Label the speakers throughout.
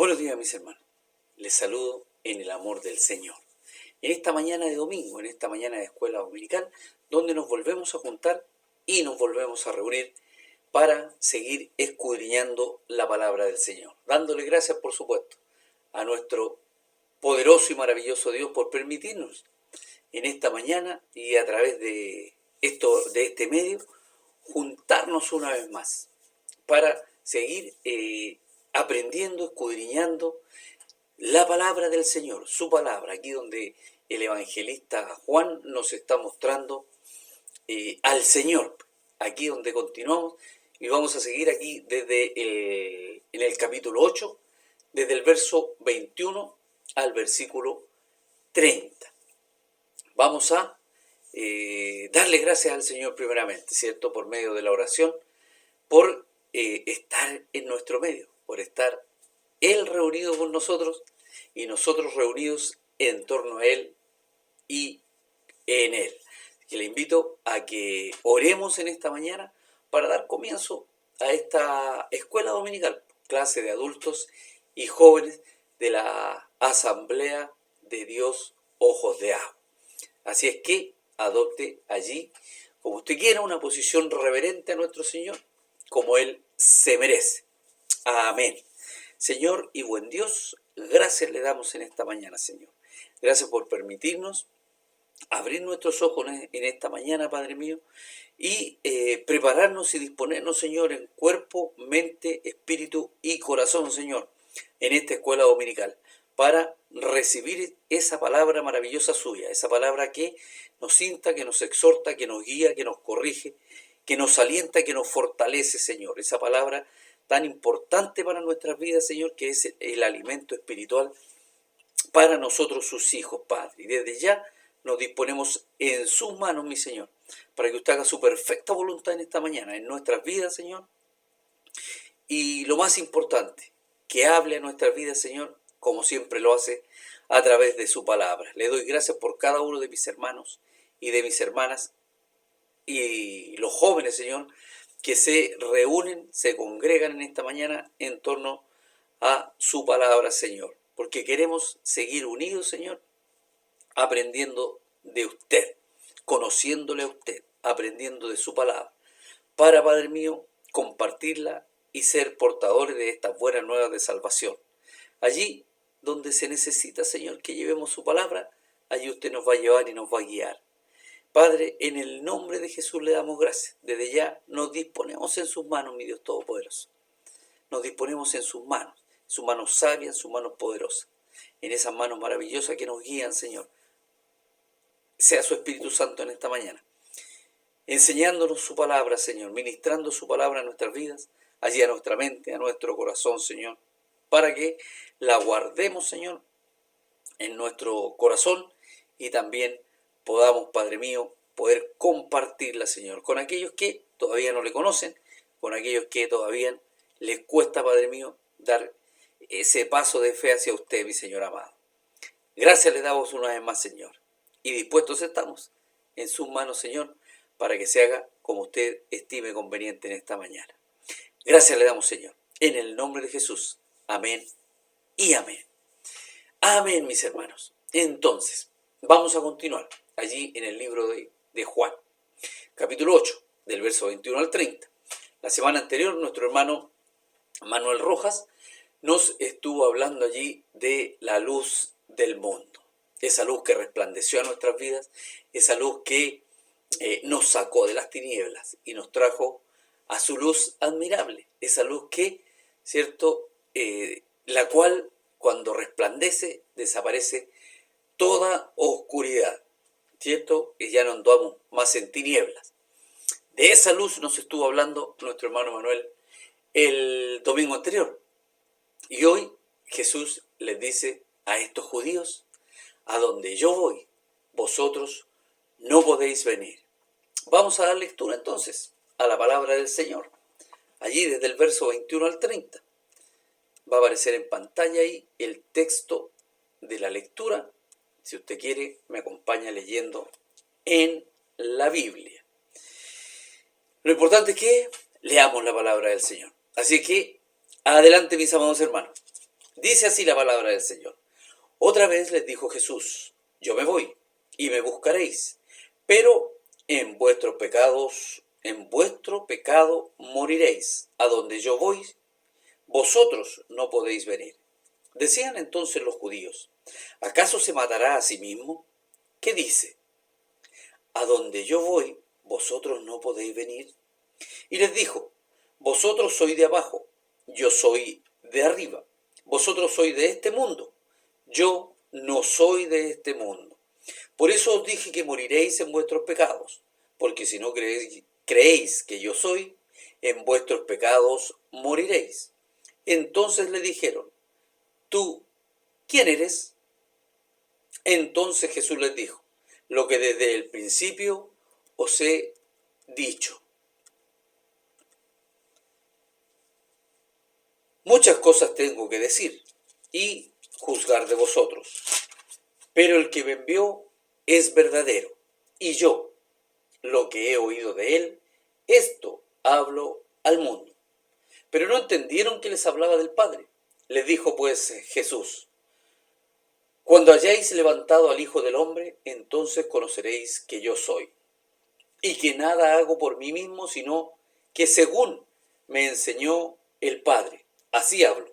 Speaker 1: Buenos días, mis hermanos. Les saludo en el amor del Señor. En esta mañana de domingo, en esta mañana de escuela dominical, donde nos volvemos a juntar y nos volvemos a reunir para seguir escudriñando la palabra del Señor. Dándole gracias, por supuesto, a nuestro poderoso y maravilloso Dios por permitirnos en esta mañana y a través de este medio, juntarnos una vez más para seguir aprendiendo, escudriñando la palabra del Señor, su palabra, aquí donde el evangelista Juan nos está mostrando al Señor, aquí donde continuamos y vamos a seguir aquí en el capítulo 8, desde el verso 21 al versículo 30. Vamos a darle gracias al Señor primeramente, ¿cierto? Por medio de la oración, por estar en nuestro medio, por estar Él reunido con nosotros y nosotros reunidos en torno a Él y en Él. Que le invito a que oremos en esta mañana para dar comienzo a esta escuela dominical, clase de adultos y jóvenes de la Asamblea de Dios Ojos de Agua. Así es que adopte allí, como usted quiera, una posición reverente a nuestro Señor, como Él se merece. Amén. Señor y buen Dios, gracias le damos en esta mañana, Señor. Gracias por permitirnos abrir nuestros ojos en esta mañana, Padre mío, y prepararnos y disponernos, Señor, en cuerpo, mente, espíritu y corazón, Señor, en esta escuela dominical, para recibir esa palabra maravillosa suya, esa palabra que nos insta, que nos exhorta, que nos guía, que nos corrige, que nos alienta, que nos fortalece, Señor. Esa palabra tan importante para nuestras vidas, Señor, que es el alimento espiritual para nosotros, sus hijos, Padre. Y desde ya nos disponemos en sus manos, mi Señor, para que usted haga su perfecta voluntad en esta mañana, en nuestras vidas, Señor. Y lo más importante, que hable a nuestras vidas, Señor, como siempre lo hace, a través de su palabra. Le doy gracias por cada uno de mis hermanos y de mis hermanas y los jóvenes, Señor, que se reúnen, se congregan en esta mañana en torno a su palabra, Señor. Porque queremos seguir unidos, Señor, aprendiendo de usted, conociéndole a usted, aprendiendo de su palabra, para, Padre mío, compartirla y ser portadores de estas buenas nuevas de salvación. Allí donde se necesita, Señor, que llevemos su palabra, allí usted nos va a llevar y nos va a guiar. Padre, en el nombre de Jesús le damos gracias. Desde ya nos disponemos en sus manos, mi Dios Todopoderoso. Nos disponemos en sus manos sabias, en sus manos poderosas, en esas manos maravillosas que nos guían, Señor. Sea su Espíritu Santo en esta mañana, enseñándonos su palabra, Señor, ministrando su palabra a nuestras vidas, allí a nuestra mente, a nuestro corazón, Señor, para que la guardemos, Señor, en nuestro corazón y también podamos, Padre mío, poder compartirla, Señor, con aquellos que todavía no le conocen, con aquellos que todavía les cuesta, Padre mío, dar ese paso de fe hacia usted, mi Señor amado. Gracias le damos una vez más, Señor, y dispuestos estamos en sus manos, Señor, para que se haga como usted estime conveniente en esta mañana. Gracias le damos, Señor, en el nombre de Jesús. Amén y amén. Amén, mis hermanos. Entonces, vamos a continuar allí en el libro de Juan, capítulo 8, del verso 21 al 30. La semana anterior, nuestro hermano Manuel Rojas nos estuvo hablando allí de la luz del mundo. Esa luz que resplandeció a nuestras vidas, esa luz que nos sacó de las tinieblas y nos trajo a su luz admirable. Esa luz que, ¿cierto?, la cual cuando resplandece desaparece toda oscuridad, ¿cierto? Y ya no andamos más en tinieblas. De esa luz nos estuvo hablando nuestro hermano Manuel el domingo anterior. Y hoy Jesús les dice a estos judíos: a donde yo voy, vosotros no podéis venir. Vamos a dar lectura entonces a la palabra del Señor. Allí desde el verso 21 al 30. Va a aparecer en pantalla ahí el texto de la lectura. Si usted quiere, me acompaña leyendo en la Biblia. Lo importante es que leamos la palabra del Señor. Así que, adelante, mis amados hermanos. Dice así la palabra del Señor. Otra vez les dijo Jesús, yo me voy y me buscaréis, pero en vuestro pecado moriréis. A donde yo voy, vosotros no podéis venir. Decían entonces los judíos, ¿acaso se matará a sí mismo? ¿Qué dice? A donde yo voy, vosotros no podéis venir. Y les dijo, vosotros sois de abajo, yo soy de arriba. Vosotros sois de este mundo, yo no soy de este mundo. Por eso os dije que moriréis en vuestros pecados, porque si no creéis que yo soy, en vuestros pecados moriréis. Entonces le dijeron, ¿tú quién eres? Entonces Jesús les dijo, lo que desde el principio os he dicho. Muchas cosas tengo que decir y juzgar de vosotros, pero el que me envió es verdadero, y yo, lo que he oído de él, esto hablo al mundo. Pero no entendieron que les hablaba del Padre. Les dijo pues Jesús, cuando hayáis levantado al Hijo del Hombre, entonces conoceréis que yo soy, y que nada hago por mí mismo, sino que según me enseñó el Padre, así hablo,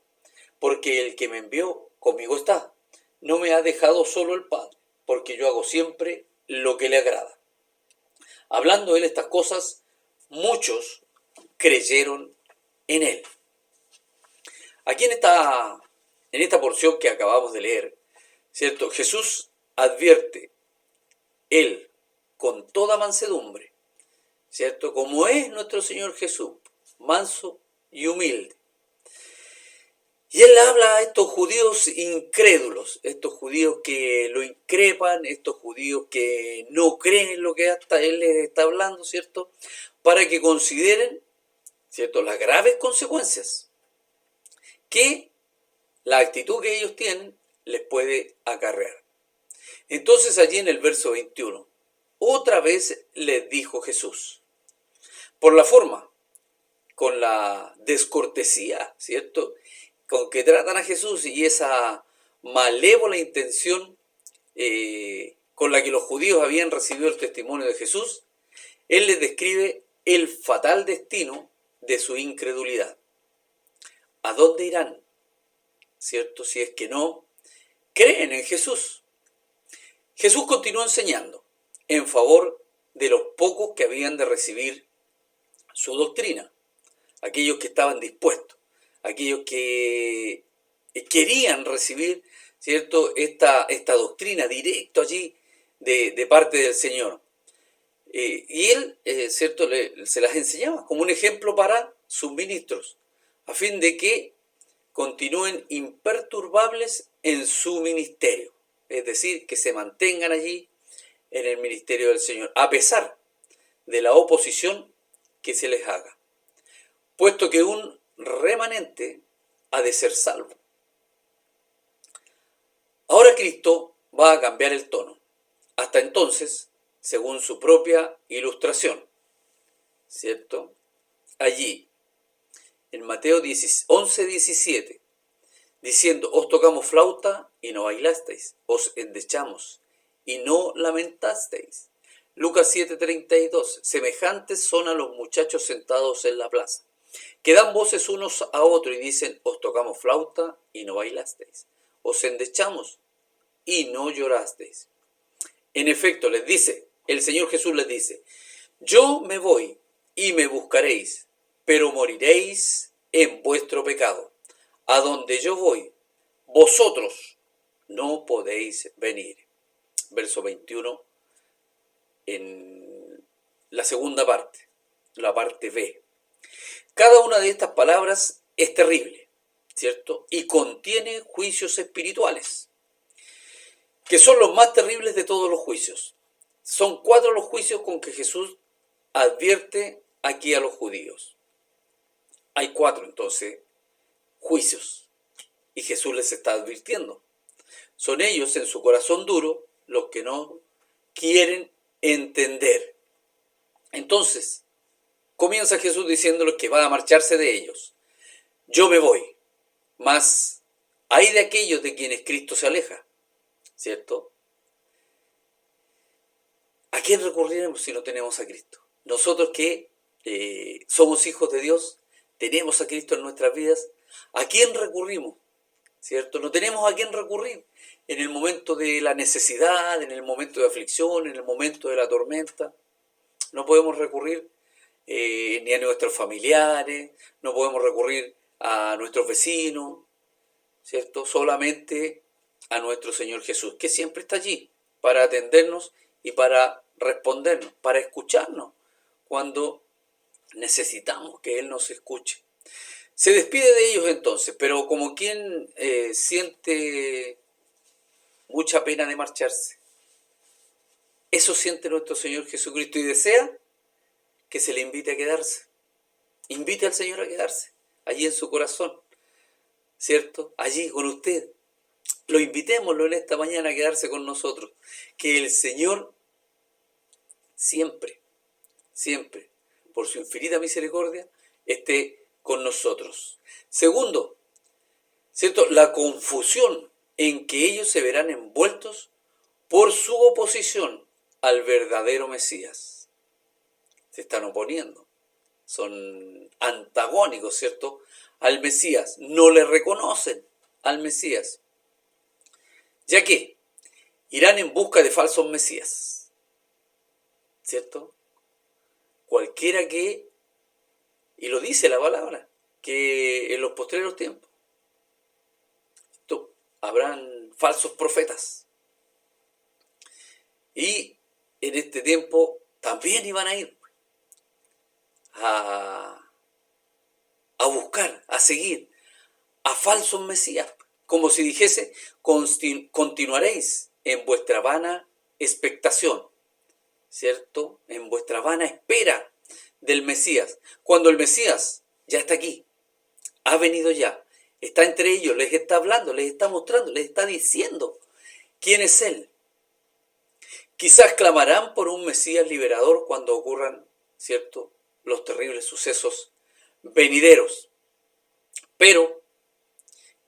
Speaker 1: porque el que me envió conmigo está. No me ha dejado solo el Padre, porque yo hago siempre lo que le agrada. Hablando él estas cosas, muchos creyeron en él. Aquí en esta porción que acabamos de leer, ¿cierto? Jesús advierte, él, con toda mansedumbre, ¿cierto? Como es nuestro Señor Jesús, manso y humilde. Y él habla a estos judíos incrédulos, estos judíos que lo increpan, estos judíos que no creen en lo que hasta él les está hablando, ¿cierto? Para que consideren, ¿cierto?, las graves consecuencias que la actitud que ellos tienen les puede acarrear. Entonces allí en el verso 21, otra vez les dijo Jesús, por la forma, con la descortesía, ¿cierto?, con que tratan a Jesús y esa malévola intención con la que los judíos habían recibido el testimonio de Jesús, él les describe el fatal destino de su incredulidad. ¿A dónde irán? ¿Cierto? Si es que no creen en Jesús. Jesús continuó enseñando en favor de los pocos que habían de recibir su doctrina, aquellos que estaban dispuestos, aquellos que querían recibir, ¿cierto?, esta doctrina directo allí de parte del Señor. Y él, ¿cierto?, se las enseñaba como un ejemplo para sus ministros, a fin de que continúen imperturbables en su ministerio, es decir, que se mantengan allí en el ministerio del Señor, a pesar de la oposición que se les haga, puesto que un remanente ha de ser salvo. Ahora Cristo va a cambiar el tono. Hasta entonces, según su propia ilustración, ¿cierto? Allí, en Mateo 11:17, diciendo, os tocamos flauta y no bailasteis, os endechamos y no lamentasteis. Lucas 7:32, semejantes son a los muchachos sentados en la plaza, que dan voces unos a otros y dicen, os tocamos flauta y no bailasteis, os endechamos y no llorasteis. En efecto, les dice, el Señor Jesús les dice, yo me voy y me buscaréis, pero moriréis en vuestro pecado. A donde yo voy, vosotros no podéis venir. Verso 21, en la segunda parte, la parte B. Cada una de estas palabras es terrible, ¿cierto? Y contiene juicios espirituales, que son los más terribles de todos los juicios. Son 4 los juicios con que Jesús advierte aquí a los judíos. Hay 4 entonces juicios, y Jesús les está advirtiendo. Son ellos en su corazón duro los que no quieren entender. Entonces, comienza Jesús diciéndoles que va a marcharse de ellos. Yo me voy, mas Hay de aquellos de quienes Cristo se aleja, ¿cierto? ¿A quién recurriremos si no tenemos a Cristo? Nosotros que somos hijos de Dios, tenemos a Cristo en nuestras vidas, ¿a quién recurrimos? ¿Cierto? No tenemos a quién recurrir en el momento de la necesidad, en el momento de aflicción, en el momento de la tormenta. No podemos recurrir ni a nuestros familiares, no podemos recurrir a nuestros vecinos, ¿cierto? Solamente a nuestro Señor Jesús, que siempre está allí para atendernos y para respondernos, para escucharnos cuando necesitamos que Él nos escuche. Se despide de ellos entonces, pero como quien siente mucha pena de marcharse. Eso siente nuestro Señor Jesucristo y desea que se le invite a quedarse. Invite al Señor a quedarse, allí en su corazón, ¿cierto? Allí con usted. Lo invitémoslo en esta mañana a quedarse con nosotros. Que el Señor siempre, siempre, por su infinita misericordia, esté con nosotros. Segundo, ¿cierto? La confusión en que ellos se verán envueltos por su oposición al verdadero Mesías. Se están oponiendo, son antagónicos, ¿cierto?, al Mesías, no le reconocen al Mesías, ya que irán en busca de falsos Mesías, ¿cierto? Cualquiera que, y lo dice la palabra, que en los postreros tiempos habrán falsos profetas, y en este tiempo también iban a ir a buscar, a seguir a falsos mesías, como si dijese, continuaréis en vuestra vana expectación, ¿cierto? En vuestra vana espera del Mesías, cuando el Mesías ya está aquí, ha venido ya, está entre ellos, les está hablando, les está mostrando, les está diciendo quién es Él. Quizás clamarán por un Mesías liberador cuando ocurran, ¿cierto?, los terribles sucesos venideros, pero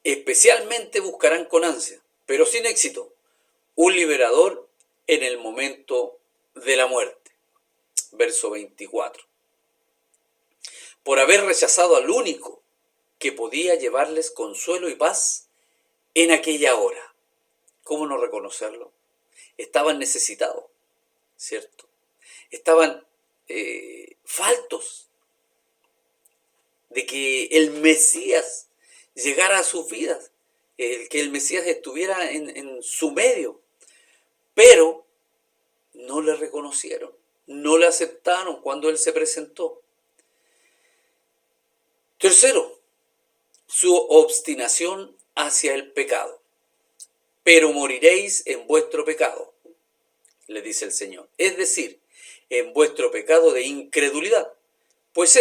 Speaker 1: especialmente buscarán con ansia, pero sin éxito, un liberador en el momento de la muerte. Verso 24. Por haber rechazado al único que podía llevarles consuelo y paz en aquella hora. ¿Cómo no reconocerlo? Estaban necesitados, ¿cierto? Estaban faltos de que el Mesías llegara a sus vidas, que el Mesías estuviera en su medio, pero no le reconocieron, no le aceptaron cuando Él se presentó. Tercero, su obstinación hacia el pecado. Pero moriréis en vuestro pecado, le dice el Señor. Es decir, en vuestro pecado de incredulidad, pues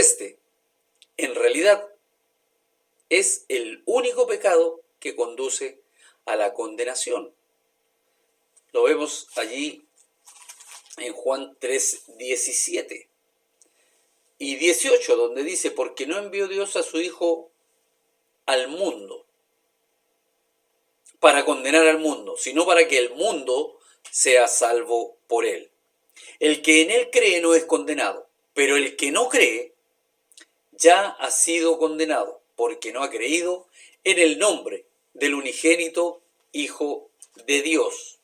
Speaker 1: en realidad, es el único pecado que conduce a la condenación. Lo vemos allí en Juan 3, 17 y 18, donde dice, porque no envió Dios a su Hijo al mundo para condenar al mundo, sino para que el mundo sea salvo por él. El que en él cree no es condenado, pero el que no cree ya ha sido condenado, porque no ha creído en el nombre del unigénito Hijo de Dios.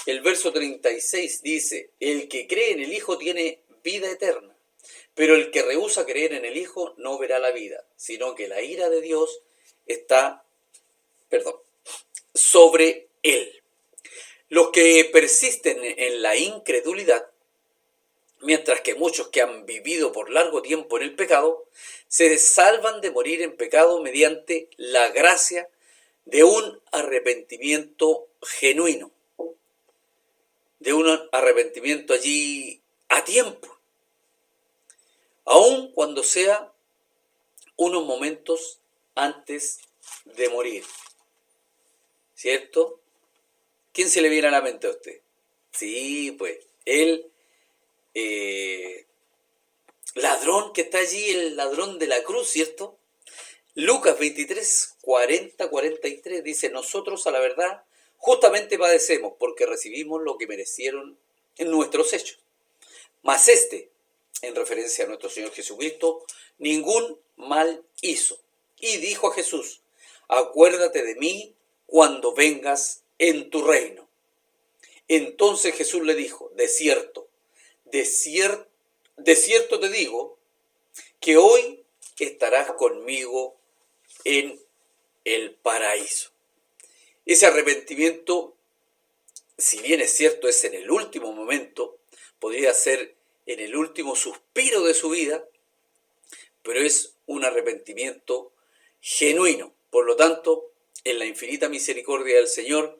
Speaker 1: El verso 36 dice, el que cree en el Hijo tiene vida eterna, pero el que rehúsa creer en el Hijo no verá la vida, sino que la ira de Dios está, sobre él. Los que persisten en la incredulidad, mientras que muchos que han vivido por largo tiempo en el pecado, se salvan de morir en pecado mediante la gracia de un arrepentimiento genuino, de un arrepentimiento allí a tiempo, aun cuando sea unos momentos antes de morir. ¿Cierto? ¿Quién se le viene a la mente a usted? Sí, pues, el ladrón que está allí, el ladrón de la cruz, ¿cierto? Lucas 23, 40, 43 dice, nosotros a la verdad justamente padecemos porque recibimos lo que merecieron en nuestros hechos. Mas este, en referencia a nuestro Señor Jesucristo, ningún mal hizo. Y dijo a Jesús, acuérdate de mí cuando vengas en tu reino. Entonces Jesús le dijo, de cierto te digo, que hoy estarás conmigo en el paraíso. Ese arrepentimiento, si bien es cierto, es en el último momento, podría ser en el último suspiro de su vida, pero es un arrepentimiento genuino. Por lo tanto, en la infinita misericordia del Señor,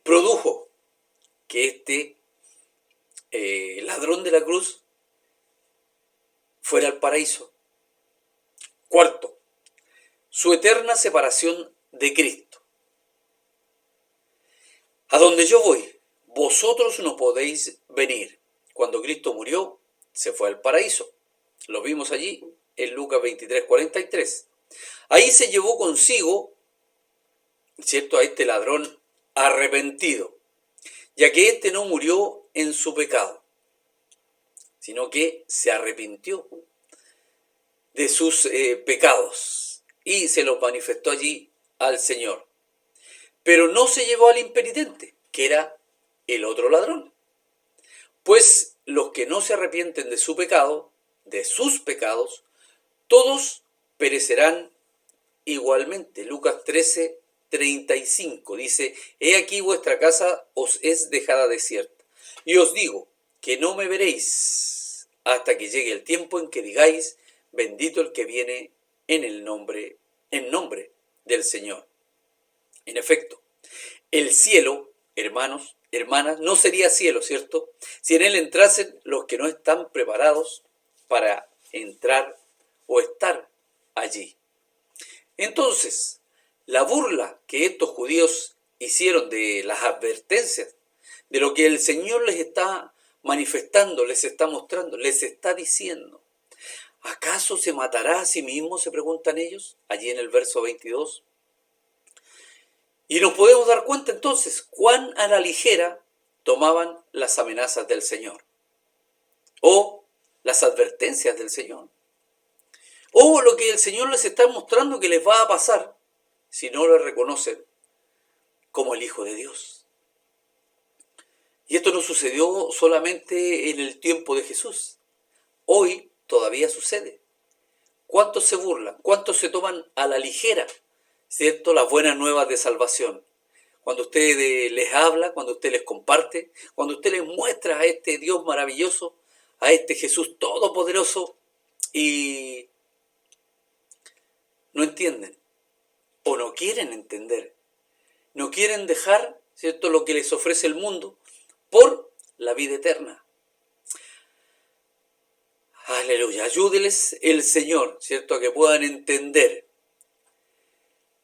Speaker 1: produjo que este ladrón de la cruz fuera al paraíso. Cuarto, su eterna separación de Cristo. A donde yo voy, vosotros no podéis venir. Cuando Cristo murió, se fue al paraíso. Lo vimos allí en Lucas 23, 43. Ahí se llevó consigo, ¿cierto?, a este ladrón arrepentido, ya que éste no murió en su pecado, sino que se arrepintió de sus pecados y se los manifestó allí al Señor. Pero no se llevó al impenitente, que era el otro ladrón. Pues los que no se arrepienten de su pecado, de sus pecados, todos perecerán igualmente. Lucas 13, 35 dice, he aquí vuestra casa os es dejada desierta. Y os digo que no me veréis hasta que llegue el tiempo en que digáis, bendito el que viene en nombre del Señor. En efecto, el cielo, hermanos, hermanas, no sería cielo, ¿cierto?, si en él entrasen los que no están preparados para entrar o estar allí. Entonces, la burla que estos judíos hicieron de las advertencias, de lo que el Señor les está manifestando, les está mostrando, les está diciendo, ¿acaso se matará a sí mismo?, se preguntan ellos, allí en el verso 22. Y nos podemos dar cuenta entonces cuán a la ligera tomaban las amenazas del Señor, o las advertencias del Señor, o lo que el Señor les está mostrando que les va a pasar si no lo reconocen como el Hijo de Dios. Y esto no sucedió solamente en el tiempo de Jesús. Hoy todavía sucede. ¿Cuántos se burlan? ¿Cuántos se toman a la ligera, cierto, las buenas nuevas de salvación? Cuando usted les habla, cuando usted les comparte, cuando usted les muestra a este Dios maravilloso, a este Jesús todopoderoso, y no entienden o no quieren entender, no quieren dejar, ¿cierto?, lo que les ofrece el mundo por la vida eterna. Aleluya, ayúdeles el Señor, ¿cierto?, a que puedan entender.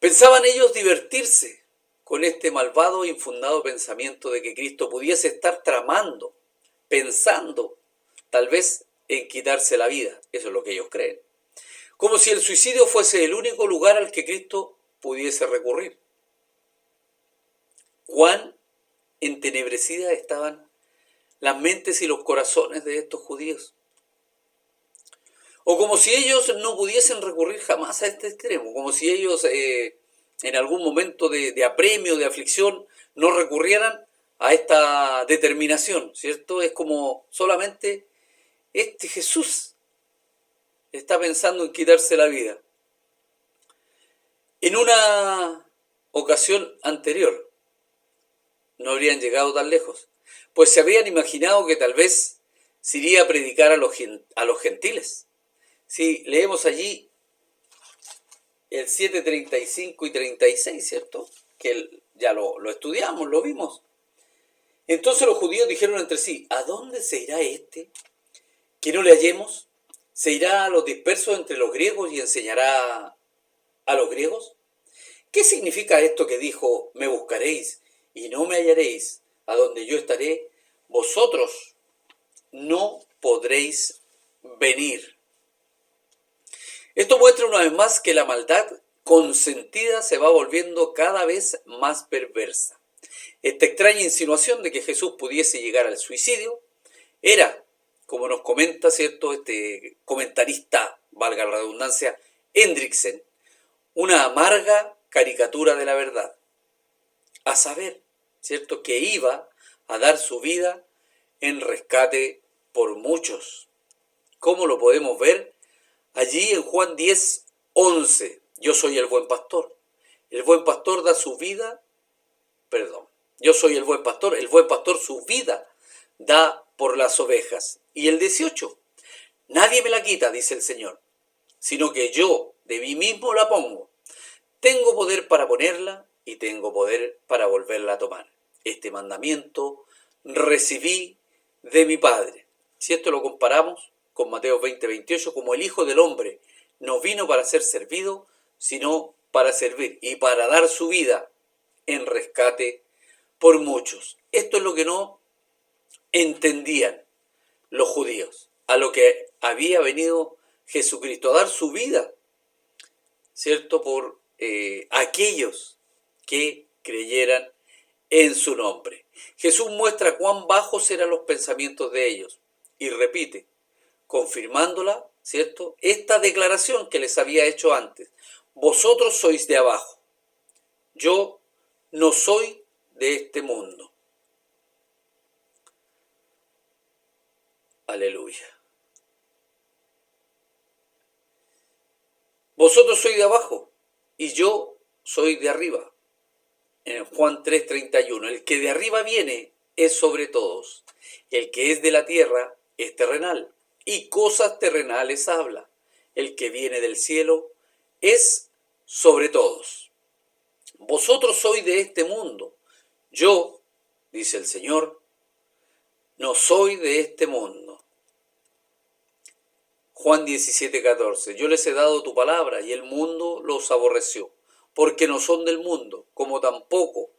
Speaker 1: Pensaban ellos divertirse con este malvado e infundado pensamiento de que Cristo pudiese estar tramando, pensando, tal vez en quitarse la vida. Eso es lo que ellos creen. Como si el suicidio fuese el único lugar al que Cristo pudiese recurrir. Cuán entenebrecidas estaban las mentes y los corazones de estos judíos. O como si ellos no pudiesen recurrir jamás a este extremo, como si ellos en algún momento de apremio, de aflicción, no recurrieran a esta determinación, ¿cierto? Es como solamente este Jesús está pensando en quitarse la vida. En una ocasión anterior no habrían llegado tan lejos, pues se habían imaginado que tal vez se iría a predicar a los gentiles. Si leemos allí el 7, 35 y 36, ¿cierto? Que ya lo estudiamos, lo vimos. Entonces los judíos dijeron entre sí, ¿a dónde se irá este? ¿Que no le hallemos? ¿Se irá a los dispersos entre los griegos y enseñará a los griegos? ¿Qué significa esto que dijo, me buscaréis y no me hallaréis? A donde yo estaré, vosotros no podréis venir. Esto muestra una vez más que la maldad consentida se va volviendo cada vez más perversa. Esta extraña insinuación de que Jesús pudiese llegar al suicidio era, como nos comenta, ¿cierto?, este comentarista, valga la redundancia, Hendriksen, una amarga caricatura de la verdad. A saber, ¿cierto?, que iba a dar su vida en rescate por muchos. ¿Cómo lo podemos ver? Allí en Juan 10:11, yo soy el buen pastor. El buen pastor da su vida, yo soy el buen pastor su vida da por las ovejas. Y el 18, nadie me la quita, dice el Señor, sino que yo de mí mismo la pongo. Tengo poder para ponerla y tengo poder para volverla a tomar. Este mandamiento recibí de mi Padre. Si esto lo comparamos con Mateo 20:28, como el Hijo del Hombre no vino para ser servido, sino para servir y para dar su vida en rescate por muchos. Esto es lo que no entendían los judíos, a lo que había venido Jesucristo, a dar su vida, ¿cierto?, por aquellos que creyeran en su nombre. Jesús muestra cuán bajos eran los pensamientos de ellos y repite, confirmándola, ¿cierto?, esta declaración que les había hecho antes. Vosotros sois de abajo, yo no soy de este mundo. Aleluya. Vosotros sois de abajo y yo soy de arriba. En Juan 3:31, el que de arriba viene es sobre todos. El que es de la tierra es terrenal y cosas terrenales habla. El que viene del cielo es sobre todos. Vosotros sois de este mundo. Yo, dice el Señor, no soy de este mundo. Juan 17:14, yo les he dado tu palabra y el mundo los aborreció, porque no son del mundo, como tampoco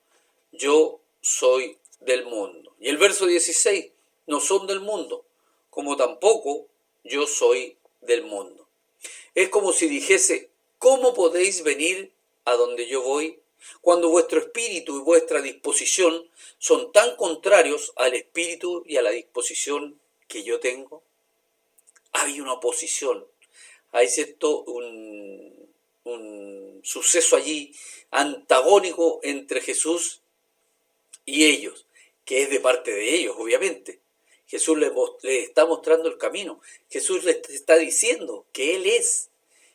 Speaker 1: yo soy del mundo. Y el verso 16, no son del mundo, como tampoco yo soy del mundo. Es como si dijese, ¿cómo podéis venir a donde yo voy cuando vuestro espíritu y vuestra disposición son tan contrarios al espíritu y a la disposición que yo tengo? Hay una oposición, hay cierto un suceso allí antagónico entre Jesús y ellos, que es de parte de ellos, obviamente. Jesús les está mostrando el camino. Jesús les está diciendo que Él es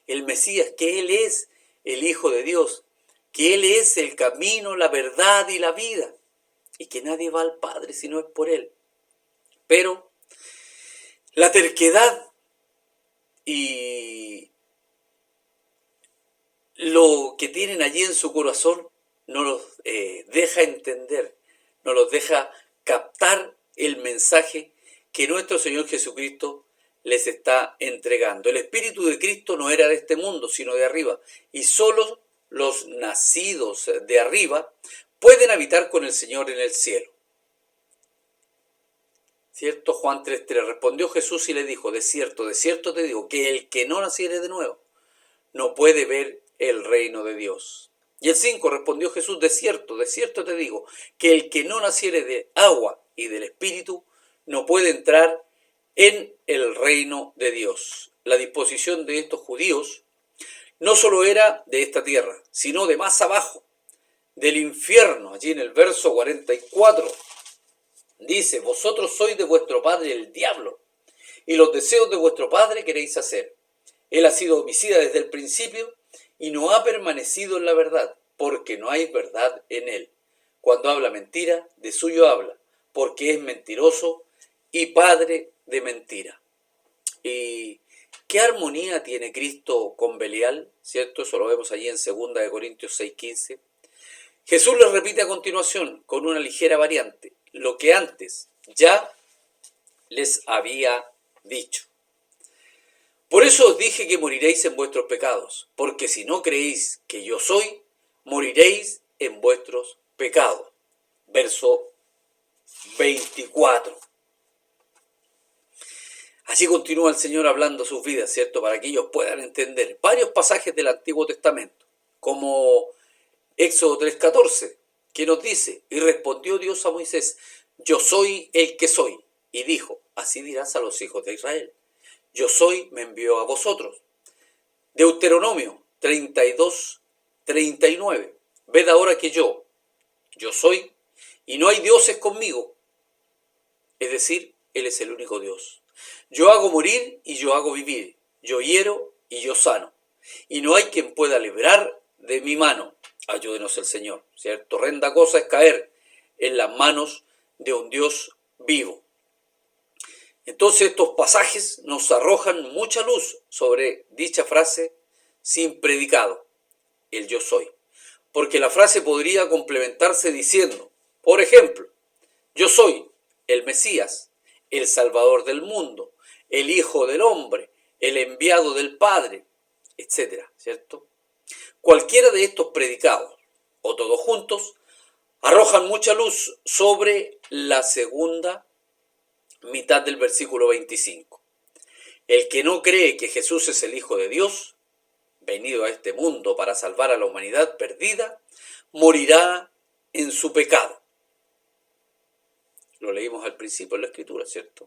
Speaker 1: el Mesías, que Él es el Hijo de Dios, que Él es el camino, la verdad y la vida, y que nadie va al Padre si no es por Él. Pero la terquedad y lo que tienen allí en su corazón no los deja entender, no los deja captar el mensaje que nuestro Señor Jesucristo les está entregando. El Espíritu de Cristo no era de este mundo, sino de arriba, y solo los nacidos de arriba pueden habitar con el Señor en el cielo. ¿Cierto? Juan 3:3, respondió Jesús y le dijo, de cierto te digo, que el que no naciere de nuevo no puede ver el reino de Dios. Y el 5, respondió Jesús, de cierto te digo, que el que no naciere de agua y del Espíritu no puede entrar en el reino de Dios. La disposición de estos judíos no solo era de esta tierra, sino de más abajo, del infierno. Allí en el verso 44 dice, vosotros sois de vuestro padre el diablo, y los deseos de vuestro padre queréis hacer. Él ha sido homicida desde el principio y no ha permanecido en la verdad, porque no hay verdad en él. Cuando habla mentira, de suyo habla, porque es mentiroso y padre de mentira. ¿Y qué armonía tiene Cristo con Belial? ¿Cierto? Eso lo vemos allí en 2 Corintios 6:15. Jesús les repite a continuación, con una ligera variante, lo que antes ya les había dicho. Por eso os dije que moriréis en vuestros pecados, porque si no creéis que yo soy, moriréis en vuestros pecados. Verso 24. Así continúa el Señor hablando a sus vidas, ¿cierto? Para que ellos puedan entender varios pasajes del Antiguo Testamento, como Éxodo 3:14, que nos dice, y respondió Dios a Moisés, yo soy el que soy. Y dijo, así dirás a los hijos de Israel, yo soy, me envió a vosotros. Deuteronomio 32:39, ved ahora que yo soy, y no hay dioses conmigo. Es decir, Él es el único Dios. Yo hago morir y yo hago vivir. Yo hiero y yo sano. Y no hay quien pueda librar de mi mano. Ayúdenos el Señor. ¿Cierto? Horrenda cosa es caer en las manos de un Dios vivo. Entonces estos pasajes nos arrojan mucha luz sobre dicha frase sin predicado, el yo soy. Porque la frase podría complementarse diciendo, por ejemplo, yo soy el Mesías, el Salvador del mundo, el Hijo del Hombre, el enviado del Padre, etcétera, ¿cierto? Cualquiera de estos predicados, o todos juntos, arrojan mucha luz sobre la segunda mitad del versículo 25. El que no cree que Jesús es el Hijo de Dios, venido a este mundo para salvar a la humanidad perdida, morirá en su pecado. Lo leímos al principio en la Escritura, ¿cierto?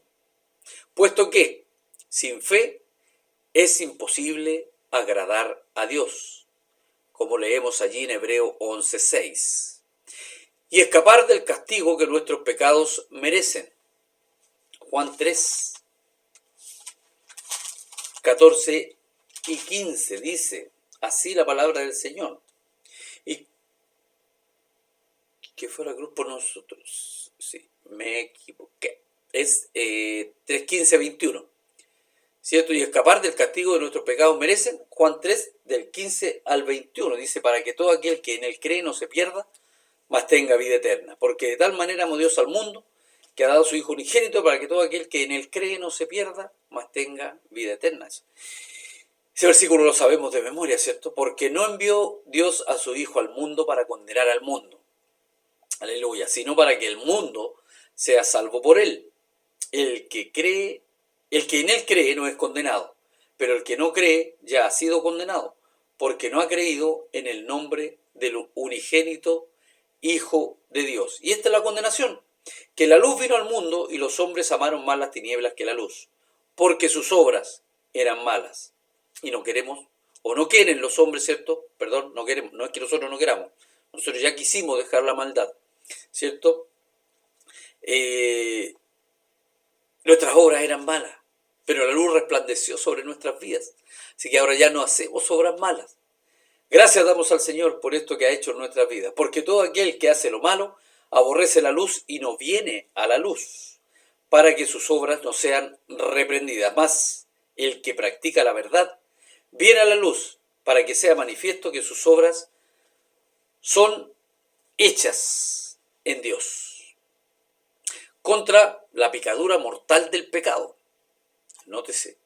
Speaker 1: Puesto que, sin fe, es imposible agradar a Dios, como leemos allí en Hebreo 11:6, y escapar del castigo que nuestros pecados merecen. Juan 3:14-15 dice, así la palabra del Señor, y que fue la cruz por nosotros. Sí, me equivoqué. Es 3:15-21. ¿Cierto? Y escapar del castigo de nuestros pecados merecen. Juan 3:15-21 dice, para que todo aquel que en él cree no se pierda, mas tenga vida eterna. Porque de tal manera amó Dios al mundo, que ha dado a su Hijo unigénito, para que todo aquel que en él cree no se pierda, mas tenga vida eterna. Ese versículo lo sabemos de memoria, ¿cierto? Porque no envió Dios a su Hijo al mundo para condenar al mundo. Aleluya, sino para que el mundo sea salvo por él. El que en él cree no es condenado, pero el que no cree ya ha sido condenado, porque no ha creído en el nombre del unigénito Hijo de Dios. Y esta es la condenación, que la luz vino al mundo y los hombres amaron más las tinieblas que la luz, porque sus obras eran malas. Y no queremos, o no quieren los hombres, ¿cierto? Perdón, no queremos, no es que nosotros no queramos, nosotros ya quisimos dejar la maldad, ¿cierto? Nuestras obras eran malas, pero la luz resplandeció sobre nuestras vidas. Así que ahora ya no hacemos obras malas. Gracias damos al Señor por esto que ha hecho en nuestras vidas, porque todo aquel que hace lo malo aborrece la luz y no viene a la luz, para que sus obras no sean reprendidas. Mas el que practica la verdad viene a la luz, para que sea manifiesto que sus obras son hechas en Dios. Contra la picadura mortal del pecado. Nótese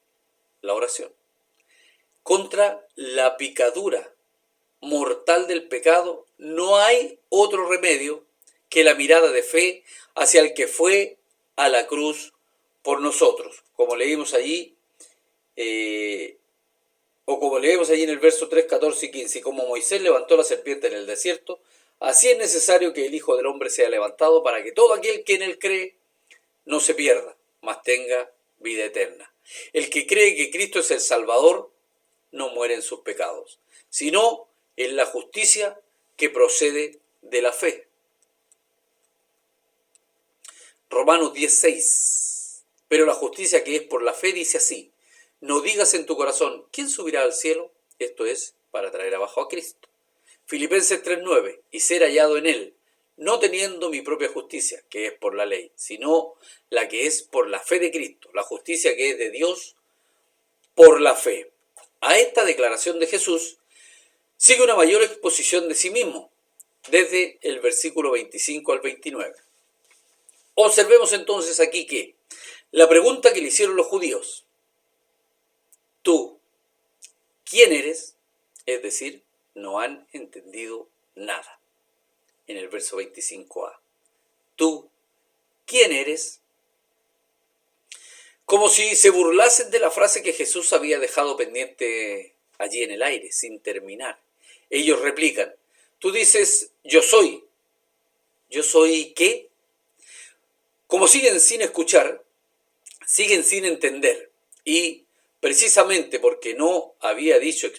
Speaker 1: la oración. Contra la picadura mortal del pecado no hay otro remedio que la mirada de fe hacia el que fue a la cruz por nosotros. Como leímos allí, como leemos allí en el verso 3, 14 y 15, y como Moisés levantó la serpiente en el desierto, así es necesario que el Hijo del Hombre sea levantado para que todo aquel que en él cree no se pierda, mas tenga vida eterna. El que cree que Cristo es el Salvador no muere en sus pecados, sino en la justicia que procede de la fe. Romanos 10:6. Pero la justicia que es por la fe dice así: no digas en tu corazón, ¿quién subirá al cielo? Esto es, para traer abajo a Cristo. Filipenses 3:9. Y ser hallado en él, no teniendo mi propia justicia, que es por la ley, sino la que es por la fe de Cristo, la justicia que es de Dios por la fe. A esta declaración de Jesús sigue una mayor exposición de sí mismo, desde el versículo 25 al 29. Observemos entonces aquí que la pregunta que le hicieron los judíos, ¿tú quién eres? Es decir, no han entendido nada. En el verso 25a, ¿tú quién eres? como si se burlasen de la frase que Jesús había dejado pendiente allí en el aire, sin terminar. Ellos replican, tú dices, ¿yo soy qué? Como siguen sin escuchar, siguen sin entender, y precisamente porque no había dicho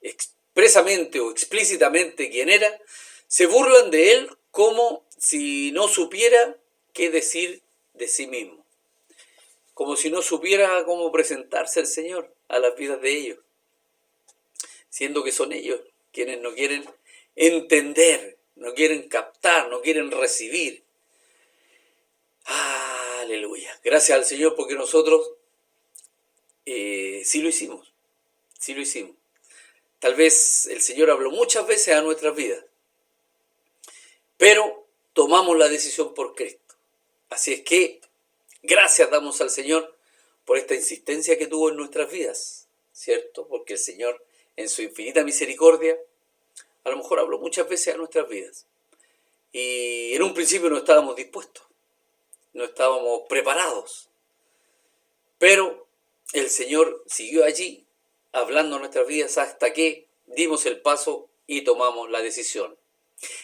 Speaker 1: expresamente o explícitamente quién era, se burlan de él como si no supiera qué decir de sí mismo, como si no supiera cómo presentarse el Señor a las vidas de ellos, siendo que son ellos quienes no quieren entender, no quieren captar, no quieren recibir. Aleluya. Gracias al Señor porque nosotros sí lo hicimos, sí lo hicimos. Tal vez el Señor habló muchas veces a nuestras vidas, pero tomamos la decisión por Cristo. Así es que gracias damos al Señor por esta insistencia que tuvo en nuestras vidas, ¿cierto? Porque el Señor, en su infinita misericordia, a lo mejor habló muchas veces a nuestras vidas. Y en un principio no estábamos dispuestos, no estábamos preparados. Pero el Señor siguió allí, hablando a nuestras vidas hasta que dimos el paso y tomamos la decisión.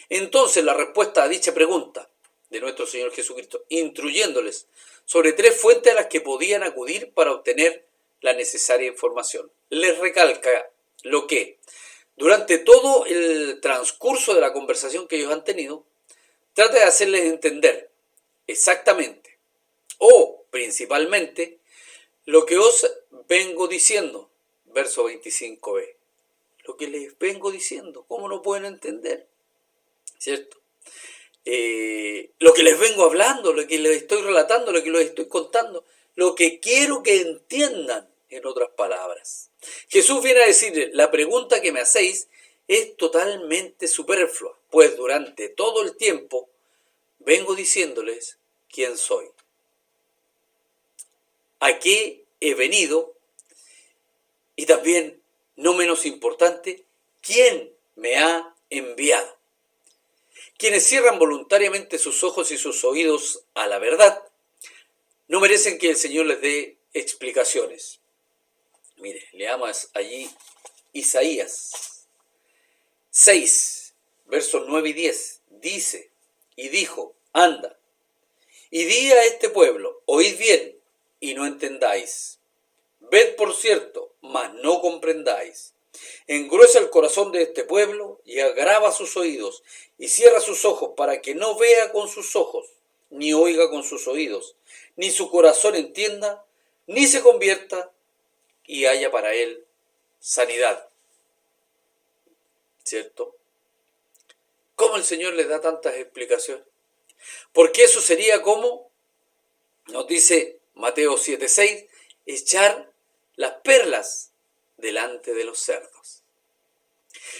Speaker 1: Entonces la respuesta a dicha pregunta de nuestro Señor Jesucristo, instruyéndoles sobre 3 fuentes a las que podían acudir para obtener la necesaria información. Les recalca lo que, durante todo el transcurso de la conversación que ellos han tenido, trata de hacerles entender exactamente o principalmente lo que os vengo diciendo. Verso 25b. Lo que les vengo diciendo, ¿cómo no pueden entender? ¿Cierto? Lo que les vengo hablando, lo que les estoy relatando, lo que les estoy contando, lo que quiero que entiendan, en otras palabras. Jesús viene a decirle, la pregunta que me hacéis es totalmente superflua, pues durante todo el tiempo vengo diciéndoles quién soy, a qué he venido y también, no menos importante, quién me ha enviado. Quienes cierran voluntariamente sus ojos y sus oídos a la verdad, no merecen que el Señor les dé explicaciones. Mire, leamos allí Isaías 6, versos 9 y 10. Dice, y dijo, anda, y di a este pueblo, oíd bien, y no entendáis. Ved por cierto, mas no comprendáis. Engruesa el corazón de este pueblo y agrava sus oídos y cierra sus ojos para que no vea con sus ojos, ni oiga con sus oídos, ni su corazón entienda, ni se convierta y haya para él sanidad. ¿Cierto? ¿Cómo el Señor les da tantas explicaciones? Porque eso sería como, nos dice Mateo 7:6, echar las perlas delante de los cerdos.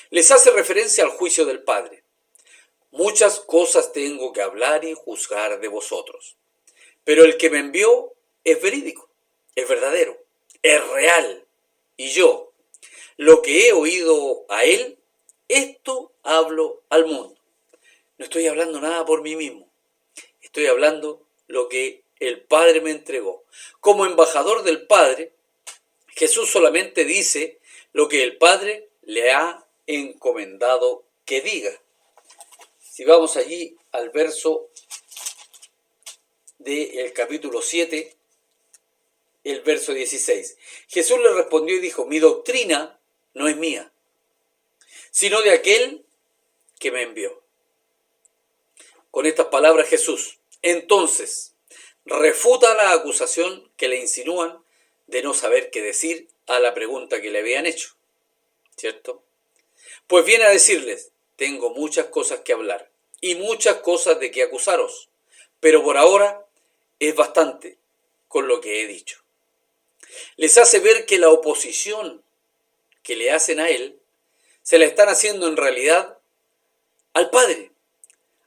Speaker 1: Les hace referencia al juicio del Padre. Muchas cosas tengo que hablar y juzgar de vosotros, pero el que me envió es verídico, es verdadero, es real, y yo, lo que he oído a él, esto hablo al mundo. No estoy hablando nada por mí mismo, estoy hablando lo que el Padre me entregó. Como embajador del Padre, Jesús solamente dice lo que el Padre le ha encomendado que diga. Si vamos allí al verso del capítulo 7, el verso 16. Jesús le respondió y dijo, mi doctrina no es mía, sino de aquel que me envió. Con estas palabras Jesús, entonces, refuta la acusación que le insinúan de no saber qué decir a la pregunta que le habían hecho, ¿cierto? Pues viene a decirles, tengo muchas cosas que hablar y muchas cosas de que acusaros, pero por ahora es bastante con lo que he dicho. Les hace ver que la oposición que le hacen a él, se la están haciendo en realidad al Padre,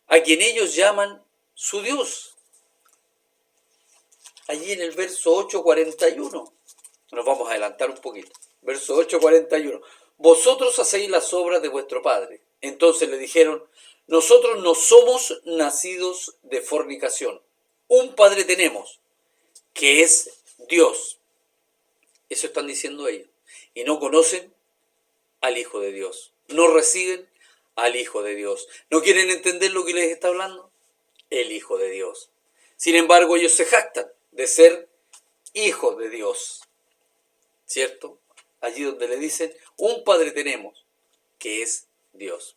Speaker 1: a quien ellos llaman su Dios. Allí en el verso 8:41, nos vamos a adelantar un poquito, verso 8:41, vosotros hacéis las obras de vuestro padre. Entonces le dijeron, nosotros no somos nacidos de fornicación, un padre tenemos, que es Dios. Eso están diciendo ellos. Y no conocen al Hijo de Dios. No reciben al Hijo de Dios. ¿No quieren entender lo que les está hablando? El Hijo de Dios. Sin embargo, ellos se jactan de ser hijos de Dios. ¿Cierto? Allí donde le dicen, un Padre tenemos, que es Dios.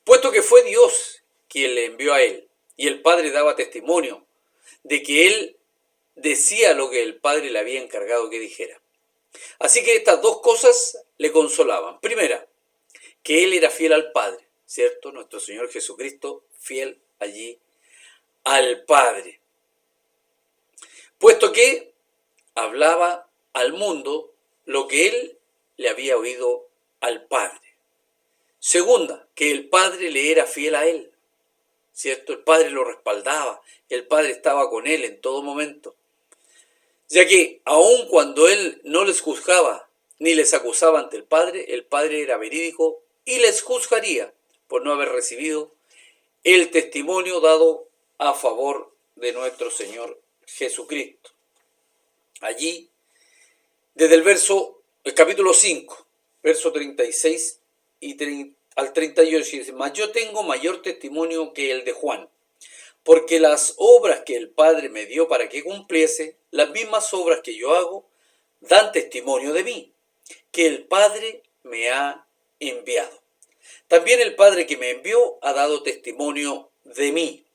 Speaker 1: Puesto que fue Dios quien le envió a él, y el Padre daba testimonio de que él decía lo que el Padre le había encargado que dijera. Así que estas dos cosas le consolaban. Primera, que él era fiel al Padre, ¿cierto? Nuestro Señor Jesucristo, fiel allí al Padre. Puesto que hablaba al mundo lo que él le había oído al Padre. Segunda, que el Padre le era fiel a él, ¿cierto? El Padre lo respaldaba, el Padre estaba con él en todo momento. Ya que aun cuando él no les juzgaba ni les acusaba ante el Padre era verídico y les juzgaría por no haber recibido el testimonio dado a favor de nuestro Señor Jesucristo. Allí, desde el capítulo 5, verso 36 al 38, dice, mas yo tengo mayor testimonio que el de Juan, porque las obras que el Padre me dio para que cumpliese, las mismas obras que yo hago, dan testimonio de mí, que el Padre me ha enviado. También el Padre que me envió ha dado testimonio de mí.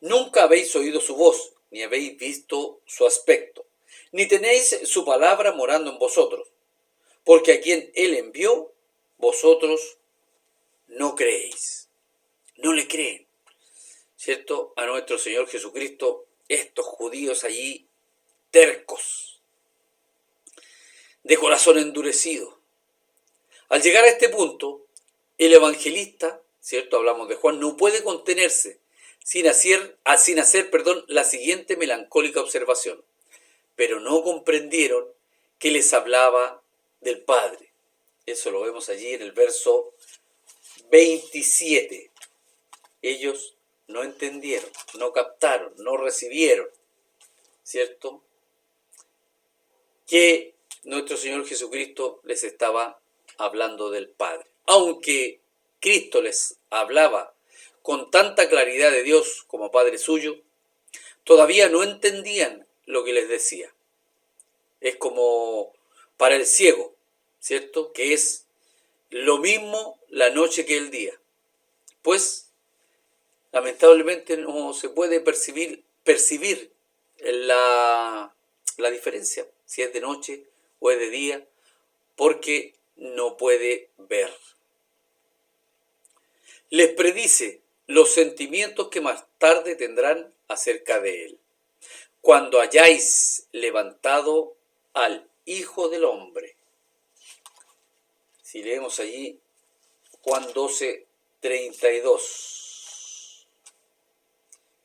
Speaker 1: Nunca habéis oído su voz, ni habéis visto su aspecto, ni tenéis su palabra morando en vosotros, porque a quien él envió, vosotros no creéis. No le creen, ¿cierto? A nuestro Señor Jesucristo, estos judíos allí tercos, de corazón endurecido. Al llegar a este punto, el evangelista, ¿cierto? Hablamos de Juan, no puede contenerse sin hacer la siguiente melancólica observación. Pero no comprendieron que les hablaba del Padre. Eso lo vemos allí en el verso 27. Ellos no entendieron, no captaron, no recibieron, ¿cierto? Que nuestro Señor Jesucristo les estaba hablando del Padre. Aunque Cristo les hablaba con tanta claridad de Dios como Padre suyo, todavía no entendían lo que les decía. Es como para el ciego, ¿cierto? Que es lo mismo la noche que el día. Pues, lamentablemente no se puede percibir la diferencia, si es de noche o es de día, porque no puede ver. Les predice los sentimientos que más tarde tendrán acerca de él. Cuando hayáis levantado al Hijo del Hombre. Si leemos allí Juan 12, 32,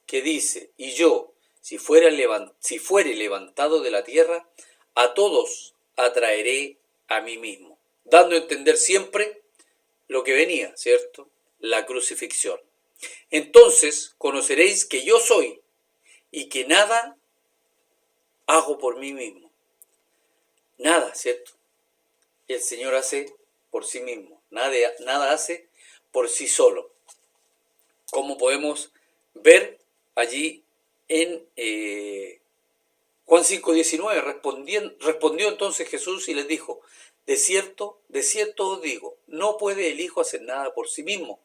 Speaker 1: que dice, y yo, si fuere levantado de la tierra, a todos atraeré a mí mismo, dando a entender siempre lo que venía, ¿cierto? La crucifixión. Entonces conoceréis que yo soy y que nada hago por mí mismo. Nada, ¿cierto? El Señor hace por sí mismo, nada hace por sí solo. Como podemos ver allí en Juan 5:19, respondió entonces Jesús y les dijo, de cierto os digo, no puede el Hijo hacer nada por sí mismo,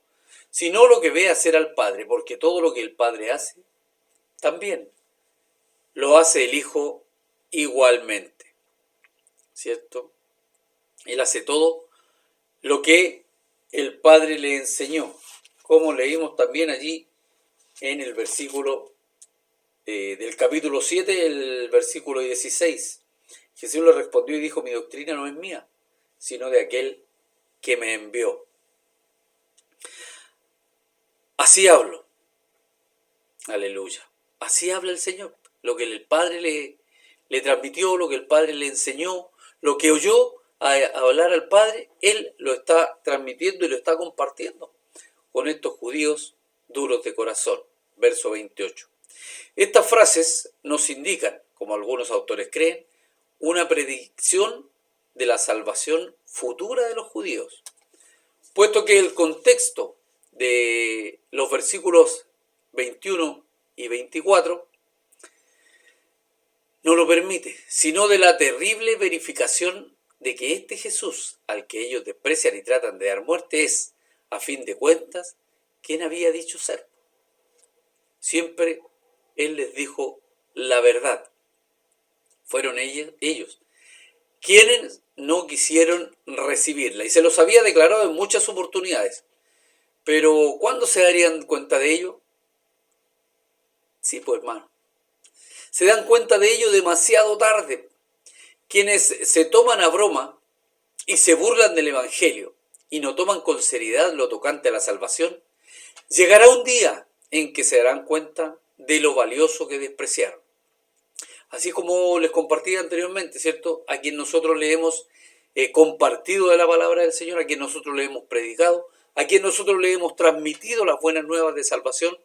Speaker 1: sino lo que ve hacer al Padre, porque todo lo que el Padre hace, también lo hace el Hijo igualmente, ¿cierto? Él hace todo lo que el Padre le enseñó, como leímos también allí en el versículo del capítulo 7, el versículo 16. Jesús le respondió y dijo, mi doctrina no es mía, sino de aquel que me envió. Así hablo. Aleluya. Así habla el Señor. Lo que el Padre le transmitió, lo que el Padre le enseñó, lo que oyó a hablar al Padre, Él lo está transmitiendo y lo está compartiendo con estos judíos duros de corazón. Verso 28. Estas frases nos indican, como algunos autores creen, una predicción de la salvación futura de los judíos, puesto que el contexto de los versículos 21 y 24 no lo permite, sino de la terrible verificación de que este Jesús, al que ellos desprecian y tratan de dar muerte, es, a fin de cuentas, quien había dicho ser. Siempre Él les dijo la verdad. Fueron ellos quienes no quisieron recibirla, y se los había declarado en muchas oportunidades. Pero ¿cuándo se darían cuenta de ello? Sí, pues hermano, se dan cuenta de ello demasiado tarde. Quienes se toman a broma y se burlan del Evangelio y no toman con seriedad lo tocante a la salvación, llegará un día en que se darán cuenta de lo valioso que despreciaron. Así como les compartí anteriormente, ¿cierto? A quien nosotros le hemos compartido de la palabra del Señor, a quien nosotros le hemos predicado, a quien nosotros le hemos transmitido las buenas nuevas de salvación,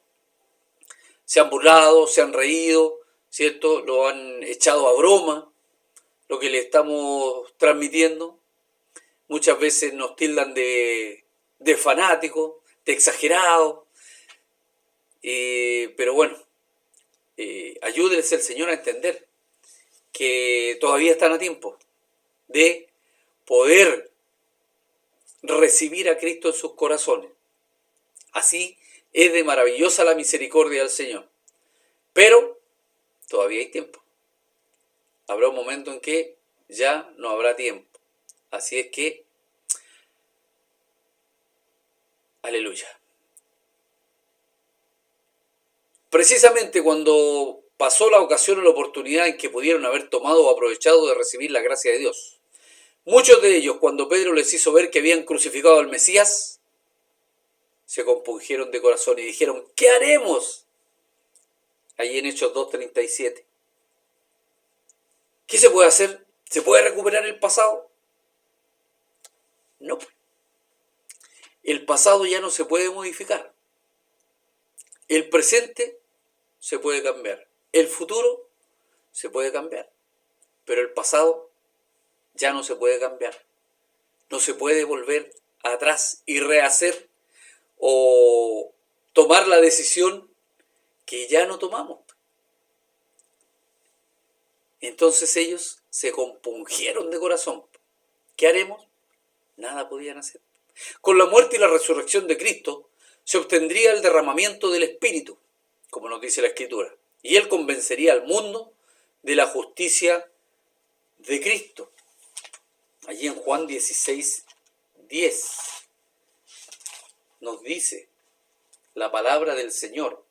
Speaker 1: se han burlado, se han reído, ¿cierto? Lo han echado a broma, lo que le estamos transmitiendo. Muchas veces nos tildan de fanáticos, de exagerados, pero bueno, ayúdenles el Señor a entender que todavía están a tiempo de poder recibir a Cristo en sus corazones. Así es de maravillosa la misericordia del Señor. Pero todavía hay tiempo. Habrá un momento en que ya no habrá tiempo. Así es que, aleluya. Precisamente cuando pasó la ocasión o la oportunidad en que pudieron haber tomado o aprovechado de recibir la gracia de Dios, muchos de ellos, cuando Pedro les hizo ver que habían crucificado al Mesías, se compungieron de corazón y dijeron, ¿qué haremos? Allí en Hechos 2:37. ¿Qué se puede hacer? ¿Se puede recuperar el pasado? No. El pasado ya no se puede modificar. El presente se puede cambiar. El futuro se puede cambiar. Pero el pasado ya no se puede cambiar. No se puede volver atrás y rehacer o tomar la decisión que ya no tomamos. Entonces ellos se compungieron de corazón. ¿Qué haremos? Nada podían hacer. Con la muerte y la resurrección de Cristo se obtendría el derramamiento del Espíritu, como nos dice la Escritura, y Él convencería al mundo de la justicia de Cristo. Allí en Juan 16:10 nos dice la palabra del Señor,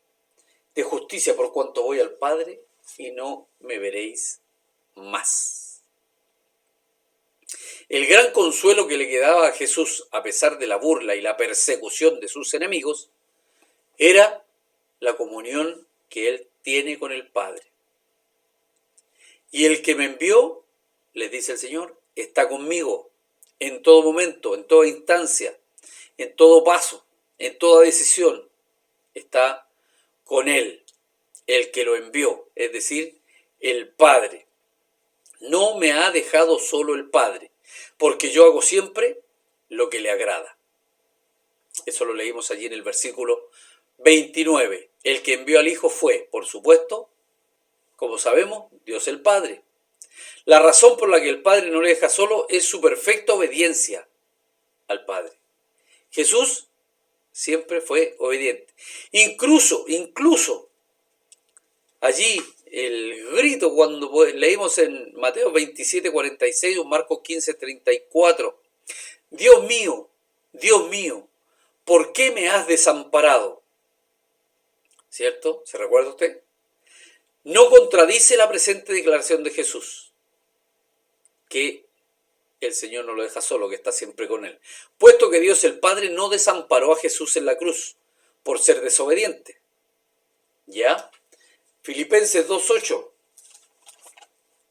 Speaker 1: de justicia por cuanto voy al Padre y no me veréis más. El gran consuelo que le quedaba a Jesús, a pesar de la burla y la persecución de sus enemigos, era la comunión que Él tiene con el Padre. Y el que me envió, les dice el Señor, está conmigo en todo momento, en toda instancia, en todo paso, en toda decisión. Está con Él, el que lo envió, es decir, el Padre. No me ha dejado solo el Padre, porque yo hago siempre lo que le agrada. Eso lo leímos allí en el versículo 29. El que envió al Hijo fue, por supuesto, como sabemos, Dios el Padre. La razón por la que el Padre no le deja solo es su perfecta obediencia al Padre. Jesús siempre fue obediente. Incluso allí el grito cuando leímos en Mateo 27:46 o Marcos 15:34. Dios mío, ¿por qué me has desamparado? ¿Cierto? ¿Se recuerda usted? No contradice la presente declaración de Jesús, que el Señor no lo deja solo, que está siempre con él, puesto que Dios el Padre no desamparó a Jesús en la cruz por ser desobediente. ¿Ya? Filipenses 2:8.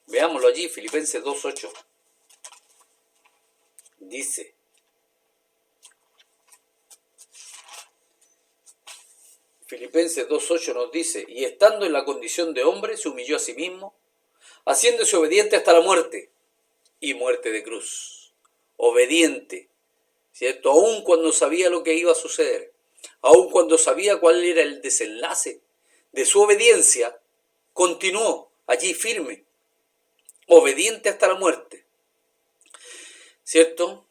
Speaker 1: Veámoslo allí, Filipenses 2:8. Dice, Filipenses 2.8 nos dice, y estando en la condición de hombre, se humilló a sí mismo, haciéndose obediente hasta la muerte, y muerte de cruz. Obediente, ¿cierto? Aun cuando sabía lo que iba a suceder, aun cuando sabía cuál era el desenlace de su obediencia, continuó allí firme, obediente hasta la muerte, ¿cierto?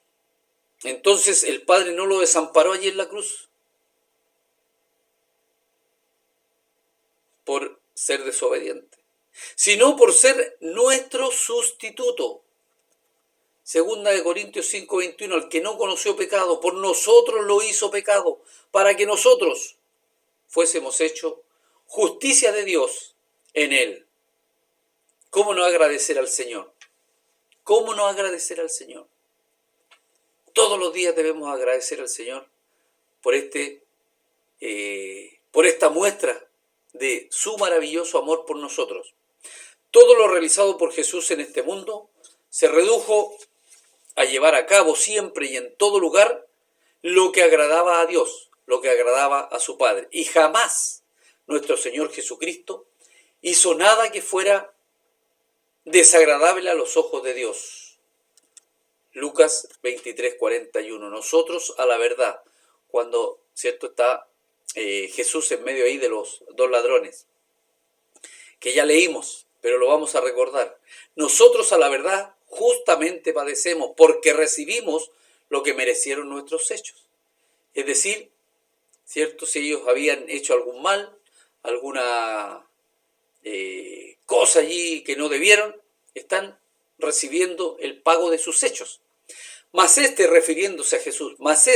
Speaker 1: Entonces el Padre no lo desamparó allí en la cruz por ser desobediente, sino por ser nuestro sustituto. Segunda de Corintios 5:21, al que no conoció pecado, por nosotros lo hizo pecado, para que nosotros fuésemos hechos justicia de Dios en él. ¿Cómo no agradecer al Señor? ¿Cómo no agradecer al Señor? Todos los días debemos agradecer al Señor por por esta muestra de su maravilloso amor por nosotros. Todo lo realizado por Jesús en este mundo se redujo a llevar a cabo siempre y en todo lugar lo que agradaba a Dios, lo que agradaba a su Padre. Y jamás nuestro Señor Jesucristo hizo nada que fuera desagradable a los ojos de Dios. Lucas 23:41. Nosotros, a la verdad, cuando, ¿cierto?, está Jesús en medio ahí de los dos ladrones, que ya leímos, pero lo vamos a recordar. Nosotros, a la verdad, justamente padecemos porque recibimos lo que merecieron nuestros hechos. Es decir, ¿cierto?, si ellos habían hecho algún mal, alguna cosa allí que no debieron, están recibiendo el pago de sus hechos. Mas refiriéndose a Jesús, mas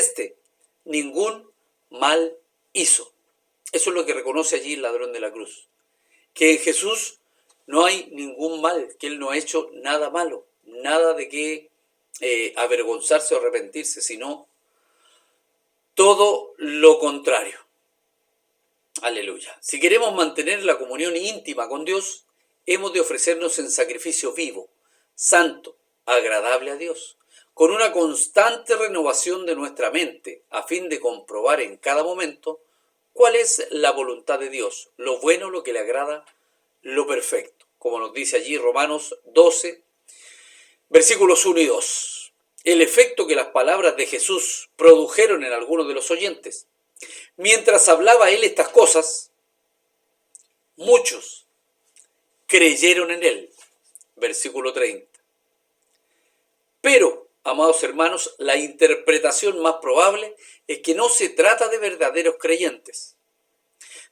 Speaker 1: ningún mal hizo. Eso es lo que reconoce allí el ladrón de la cruz. Que en Jesús no hay ningún mal, que Él no ha hecho nada malo, nada de que avergonzarse o arrepentirse, sino todo lo contrario. Aleluya. Si queremos mantener la comunión íntima con Dios, hemos de ofrecernos en sacrificio vivo, santo, agradable a Dios, con una constante renovación de nuestra mente, a fin de comprobar en cada momento cuál es la voluntad de Dios, lo bueno, lo que le agrada, lo perfecto. Como nos dice allí Romanos 12, versículos 1 y 2. El efecto que las palabras de Jesús produjeron en algunos de los oyentes. Mientras hablaba él estas cosas, muchos creyeron en él. Versículo 30. Pero, amados hermanos, la interpretación más probable es que no se trata de verdaderos creyentes,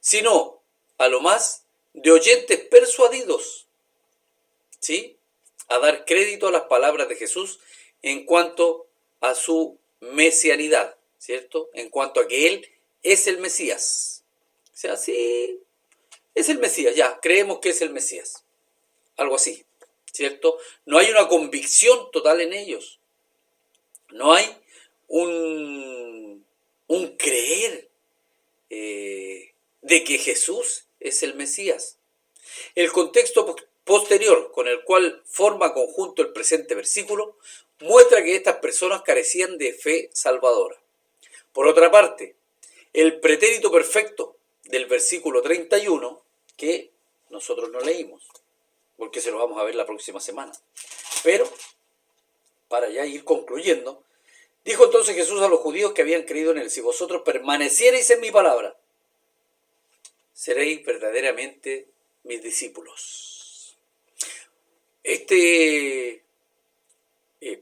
Speaker 1: sino, a lo más, de oyentes persuadidos, ¿sí?, a dar crédito a las palabras de Jesús en cuanto a su mesianidad, ¿cierto?, en cuanto a que él es el Mesías. O sea, sí, es el Mesías, ya, creemos que es el Mesías. Algo así, ¿cierto? No hay una convicción total en ellos. No hay un creer de que Jesús es el Mesías. El contexto posterior con el cual forma conjunto el presente versículo muestra que estas personas carecían de fe salvadora. Por otra parte, el pretérito perfecto del versículo 31, que nosotros no leímos, porque se lo vamos a ver la próxima semana. Pero, para ya ir concluyendo, dijo entonces Jesús a los judíos que habían creído en él: si vosotros permaneciereis en mi palabra, seréis verdaderamente mis discípulos. Este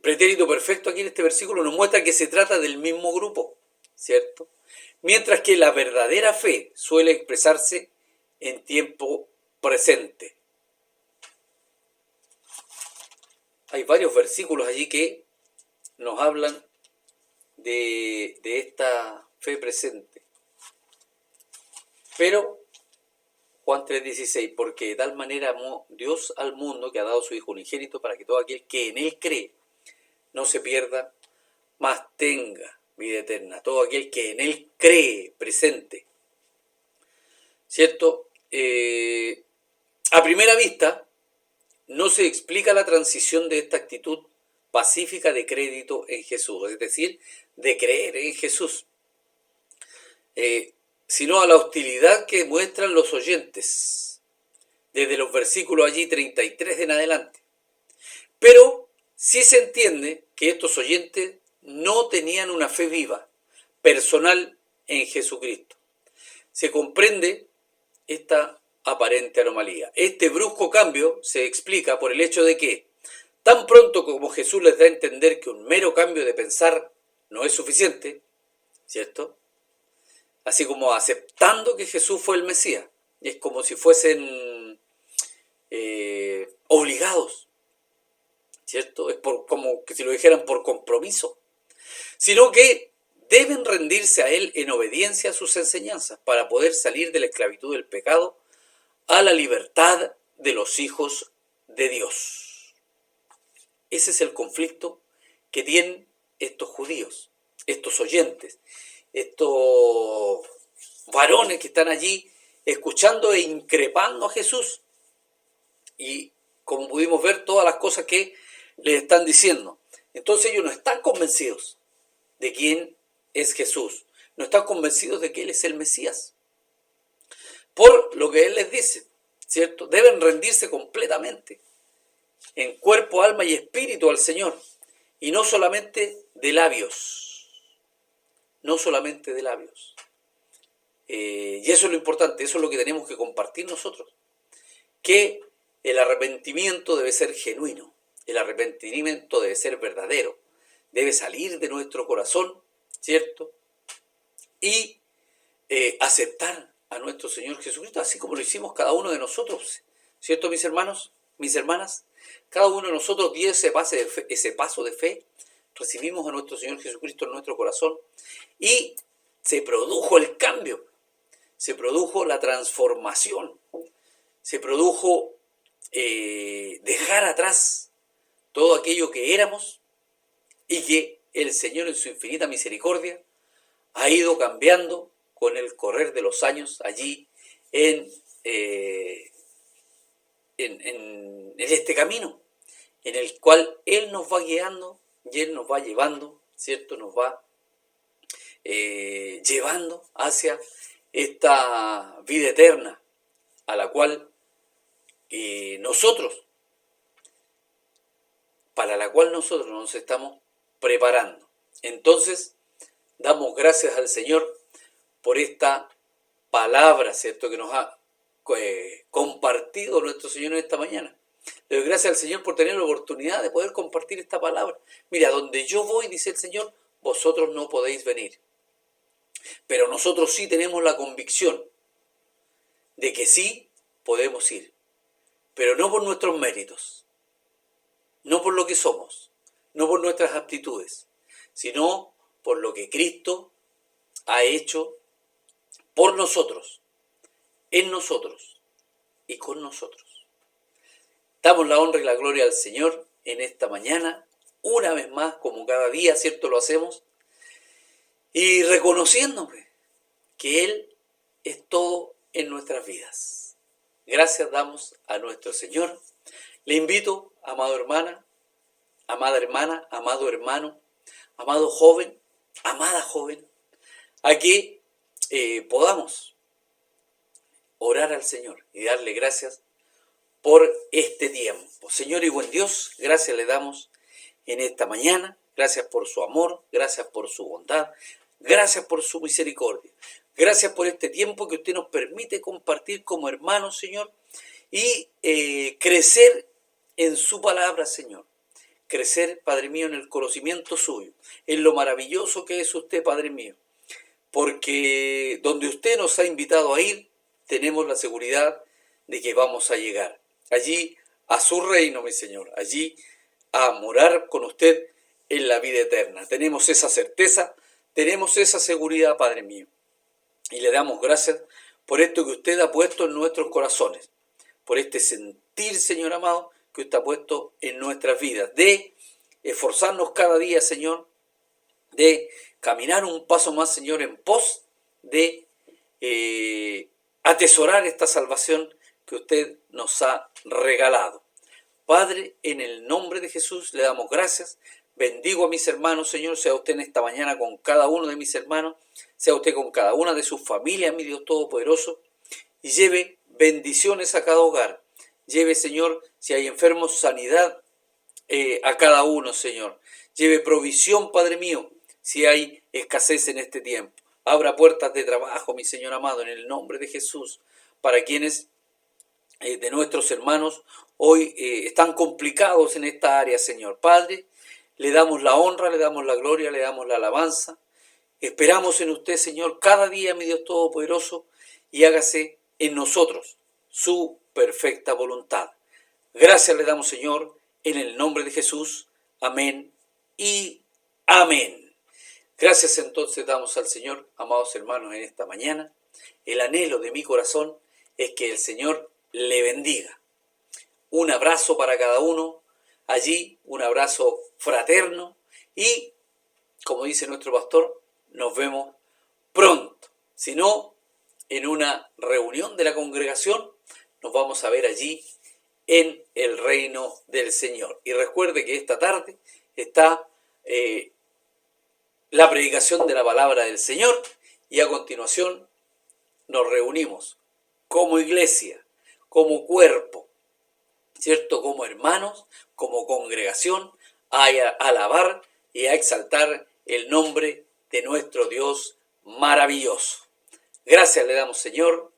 Speaker 1: pretérito perfecto aquí en este versículo nos muestra que se trata del mismo grupo, ¿cierto? Mientras que la verdadera fe suele expresarse en tiempo presente. Hay varios versículos allí que nos hablan de esta fe presente. Pero Juan 3:16, porque de tal manera amó Dios al mundo que ha dado su Hijo unigénito para que todo aquel que en él cree no se pierda, mas tenga vida eterna. Todo aquel que en él cree, presente. ¿Cierto? A primera vista, no se explica la transición de esta actitud pacífica de crédito en Jesús, es decir, de creer en Jesús. sino a la hostilidad que muestran los oyentes, desde los versículos allí 33 en adelante. Pero sí se entiende que estos oyentes no tenían una fe viva, personal en Jesucristo. Se comprende esta aparente anomalía. Este brusco cambio se explica por el hecho de que, tan pronto como Jesús les da a entender que un mero cambio de pensar no es suficiente, ¿cierto? Así como aceptando que Jesús fue el Mesías, es como si fuesen obligados, ¿cierto? Es como que si lo dijeran por compromiso, sino que deben rendirse a Él en obediencia a sus enseñanzas para poder salir de la esclavitud del pecado a la libertad de los hijos de Dios. Ese es el conflicto que tienen estos judíos, estos oyentes, estos varones que están allí escuchando e increpando a Jesús. Y como pudimos ver, todas las cosas que les están diciendo. Entonces ellos no están convencidos de quién es Jesús. No están convencidos de que Él es el Mesías. Por lo que Él les dice, ¿cierto? Deben rendirse completamente, en cuerpo, alma y espíritu al Señor. Y no solamente de labios. No solamente de labios. Y eso es lo importante, eso es lo que tenemos que compartir nosotros. Que el arrepentimiento debe ser genuino. El arrepentimiento debe ser verdadero. Debe salir de nuestro corazón, ¿cierto? Y aceptar a nuestro Señor Jesucristo, así como lo hicimos cada uno de nosotros, ¿cierto, mis hermanos, mis hermanas? Cada uno de nosotros dio ese paso de fe, recibimos a nuestro Señor Jesucristo en nuestro corazón y se produjo el cambio, se produjo la transformación, se produjo dejar atrás todo aquello que éramos y que el Señor en su infinita misericordia ha ido cambiando con el correr de los años allí en este camino, en el cual Él nos va guiando y Él nos va llevando, ¿cierto? Nos va llevando hacia esta vida eterna a la cual para la cual nosotros nos estamos preparando. Entonces, damos gracias al Señor por esta palabra, ¿cierto?, que nos ha compartido nuestro Señor en esta mañana. Le doy gracias al Señor por tener la oportunidad de poder compartir esta palabra. Mira, donde yo voy, dice el Señor, vosotros no podéis venir. Pero nosotros sí tenemos la convicción de que sí podemos ir. Pero no por nuestros méritos, no por lo que somos, no por nuestras aptitudes, sino por lo que Cristo ha hecho por nosotros, en nosotros y con nosotros. Damos la honra y la gloria al Señor en esta mañana, una vez más, como cada día, ¿cierto? Lo hacemos, y reconociéndome que Él es todo en nuestras vidas. Gracias damos a nuestro Señor. Le invito, amada hermana, amado hermano, amado joven, amada joven, a que podamos orar al Señor y darle gracias por este tiempo. Señor y buen Dios, gracias le damos en esta mañana, gracias por su amor, gracias por su bondad, gracias por su misericordia, gracias por este tiempo que usted nos permite compartir como hermanos, Señor, y crecer en su palabra, Señor. Crecer, Padre mío, en el conocimiento suyo, en lo maravilloso que es usted, Padre mío. Porque donde usted nos ha invitado a ir, tenemos la seguridad de que vamos a llegar. Allí a su reino, mi Señor. Allí a morar con usted en la vida eterna. Tenemos esa certeza, tenemos esa seguridad, Padre mío. Y le damos gracias por esto que usted ha puesto en nuestros corazones. Por este sentir, Señor amado, que usted ha puesto en nuestras vidas, de esforzarnos cada día, Señor, de caminar un paso más, Señor, en pos de atesorar esta salvación que usted nos ha regalado. Padre, en el nombre de Jesús le damos gracias, Bendigo a mis hermanos, Señor, sea usted en esta mañana con cada uno de mis hermanos, sea usted con cada una de sus familias, mi Dios Todopoderoso, y lleve bendiciones a cada hogar. Lleve, Señor, si hay enfermos, sanidad a cada uno, Señor. Lleve provisión, Padre mío, si hay escasez en este tiempo. Abra puertas de trabajo, mi Señor amado, en el nombre de Jesús, para quienes de nuestros hermanos hoy están complicados en esta área, Señor. Padre, le damos la honra, le damos la gloria, le damos la alabanza. Esperamos en usted, Señor, cada día, mi Dios Todopoderoso, y hágase en nosotros su perfecta voluntad. Gracias le damos, Señor, en el nombre de Jesús. Amén y amén. Gracias entonces damos al Señor, amados hermanos, en esta mañana. El anhelo de mi corazón es que el Señor le bendiga. Un abrazo para cada uno, allí un abrazo fraterno y, como dice nuestro pastor, nos vemos pronto. Si no, en una reunión de la congregación, nos vamos a ver allí en el reino del Señor. Y recuerde que esta tarde está la predicación de la palabra del Señor y a continuación nos reunimos como iglesia, como cuerpo, ¿cierto? Como hermanos, como congregación, a alabar y a exaltar el nombre de nuestro Dios maravilloso. Gracias le damos, Señor.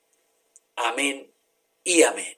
Speaker 1: Amén y amén.